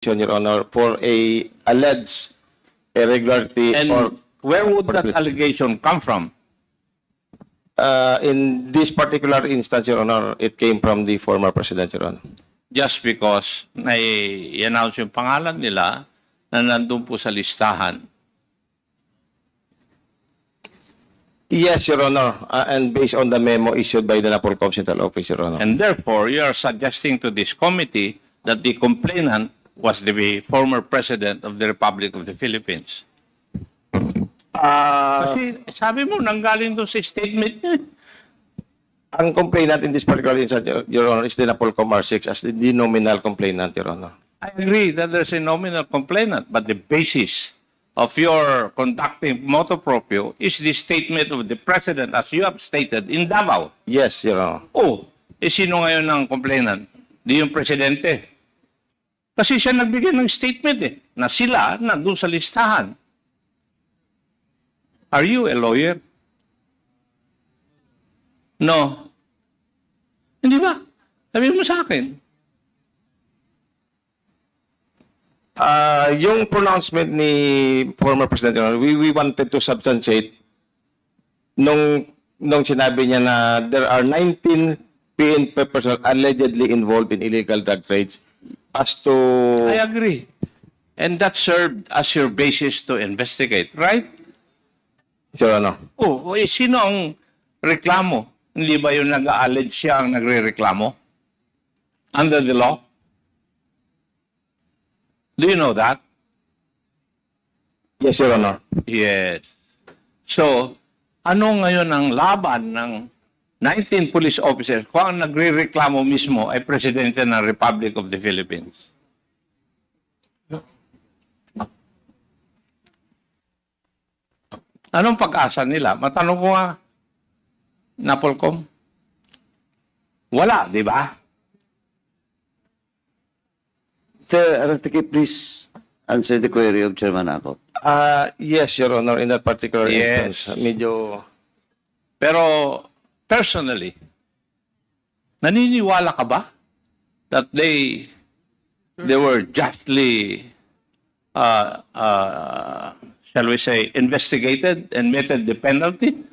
Your Honor, for a alleged irregularity And or where would that allegation come from? in this particular instance, Your Honor, it came from the former President, Your Honor. Just because i-announce yung pangalan nila na nandun po sa listahan. Yes, Your Honor, and based on the memo issued by the Napolcom Central Office, Your Honor. And therefore, you are suggesting to this committee that the complainant was the former President of the Republic of the Philippines. Kasi sabi mo, nanggaling doon sa statement niya. Ang complainant in this particular instance, Your Honor, is the Napolcom R6 as the nominal complainant, Your Honor. I agree that there's a nominal complainant, but the basis of your conducting motu proprio is the statement of the President as you have stated in Davao. Yes, Your Honor. Oh, sino ngayon ang complainant? Di yung Presidente. Kasi siya nagbigay ng statement na sila nandun sa listahan. Are you a lawyer? No. Hindi ba? Sabi mo sa akin. Yung pronouncement ni former President, Your Honor, we wanted to substantiate nung sinabi niya na there are 19 PNP personnel allegedly involved in illegal drug trades as to... I agree. And that served as your basis to investigate, right? Your Honor. Oh, sino ang reklamo? Hindi ba yung nag-allege siya ang nagre-reklamo? Under the law? Do you know that? Yes, Your Honor. Yes. So, ano ngayon ang laban ng 19 police officers kung ang nagre-reklamo mismo ay Presidente ng Republic of the Philippines? Anong pag-asa nila? Matanong ko nga, Napolcom? Wala, di ba? Sir Arastiki, please answer the query of Chairman Ako. Yes, Your Honor, in that particular Yes. instance, medyo... Pero, personally, naniniwala ka ba that they were justly, shall we say, investigated and meted the penalty?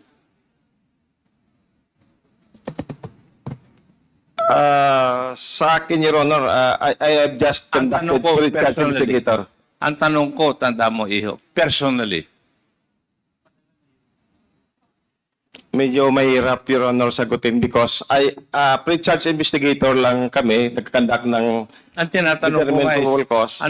Sa akin, Your Honor, I have just Ang conducted tanong ko, for charge personally. investigator. Ang tanong ko, tanda mo, Iho, personally, Medyo mahirap, Your Honor, sagutin because pre-charge investigator lang kami, nagkakandak ng ang tinatanong ko determined ay, probable cause.